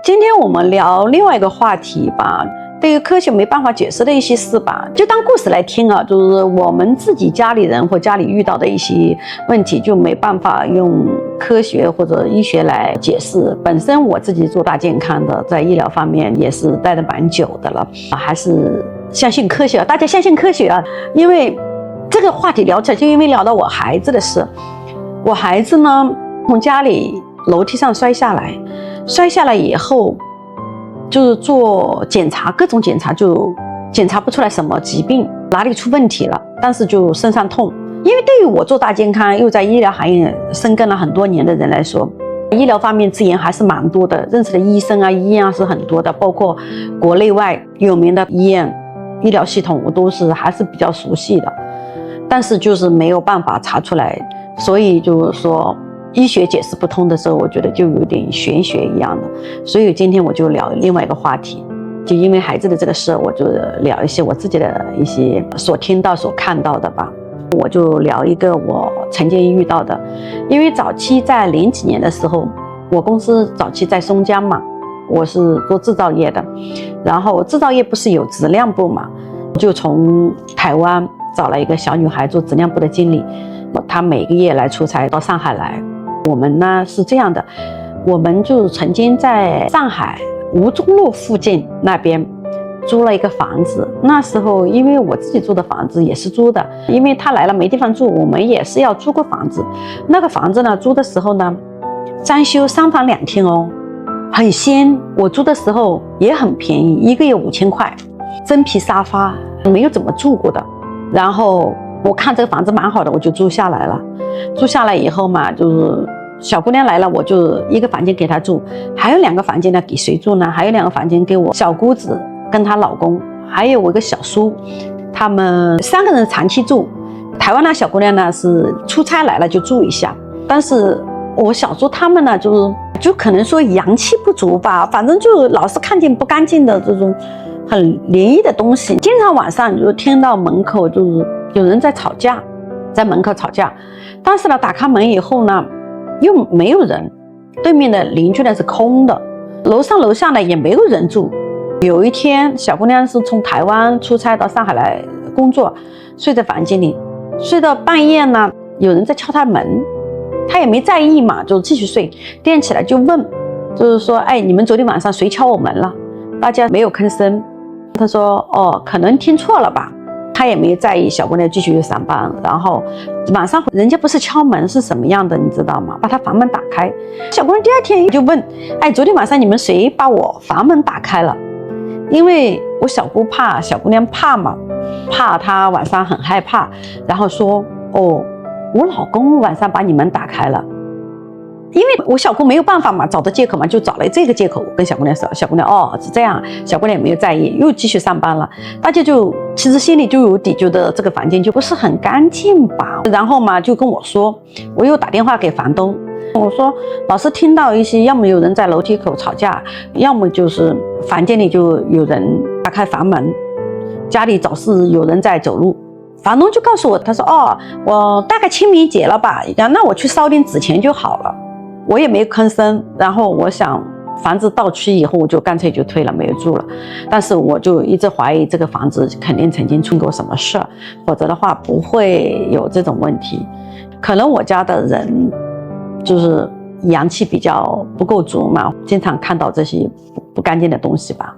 今天我们聊另外一个话题吧，对于科学没办法解释的一些事吧，就当故事来听啊。就是我们自己家里人或家里遇到的一些问题，就没办法用科学或者医学来解释。本身我自己做大健康的，在医疗方面也是待得蛮久的了，还是相信科学。大家相信科学啊，因为这个话题聊起来，就因为聊到我孩子的事。我孩子呢，从家里楼梯上摔下来以后，就是做检查，各种检查就检查不出来什么疾病，哪里出问题了，但是就身上痛。因为对于我做大健康又在医疗行业深耕了很多年的人来说，医疗方面资源还是蛮多的，认识的医生啊、医院啊是很多的，包括国内外有名的医院、医疗系统，我都是还是比较熟悉的。但是就是没有办法查出来，所以就是说医学解释不通的时候，我觉得就有点玄学一样的。所以今天我就聊另外一个话题，就因为孩子的这个事，我就聊一些我自己的一些所听到所看到的吧。我就聊一个我曾经遇到的，因为早期在00几年的时候，我公司早期在松江嘛，我是做制造业的，然后制造业不是有质量部嘛，就从台湾找了一个小女孩做质量部的经理，她每个月来出差到上海来。我们呢是这样的，我们就曾经在上海吴中路附近那边租了一个房子。那时候因为我自己租的房子也是租的，因为她来了没地方住，我们也是要租个房子。那个房子呢，租的时候呢，装修3房2厅哦，很新。我租的时候也很便宜，1个月5000块，真皮沙发，没有怎么住过的。然后我看这个房子蛮好的，我就住下来了。住下来以后嘛，就是小姑娘来了，我就1个房间给她住，还有2个房间呢给谁住呢？还有2个房间给我小姑子跟她老公，还有我一个小叔，他们3个人长期住。台湾那小姑娘呢是出差来了就住一下，但是我小叔他们呢就可能说阳气不足吧，反正就老是看见不干净的这种很灵异的东西，经常晚上就听到门口就是有人在吵架，在门口吵架。但是呢，打开门以后呢，又没有人，对面的邻居呢是空的，楼上楼下呢也没有人住。有一天，小姑娘是从台湾出差到上海来工作，睡在房间里，睡到半夜呢，有人在敲她门，她也没在意嘛，就继续睡。第二天起来就问，就是说，哎，你们昨天晚上谁敲我门了？大家没有吭声。她说，哦，可能听错了吧。她也没在意，小姑娘继续上班。然后晚上人家不是敲门是什么样的，你知道吗？把她房门打开。小姑娘第二天就问，哎，昨天晚上你们谁把我房门打开了？因为我小姑怕，小姑娘怕嘛，怕她晚上很害怕，然后说，哦，我老公晚上把你门打开了。因为我小姑没有办法嘛，找的借口嘛，就找了这个借口跟小姑娘说。小姑娘哦是这样，小姑娘也没有在意，又继续上班了。大家就其实心里就有底，觉得这个房间就不是很干净吧。然后嘛就跟我说，我又打电话给房东，我说老是听到一些，要么有人在楼梯口吵架，要么就是房间里就有人打开房门，家里总是有人在走路。房东就告诉我，他说哦，我大概清明节了吧，那我去烧点纸钱就好了。我也没有吭声，然后我想房子到期以后我就干脆就退了，没有住了。但是我就一直怀疑这个房子肯定曾经出过什么事，否则的话不会有这种问题。可能我家的人就是阳气比较不够足嘛，经常看到这些不干净的东西吧。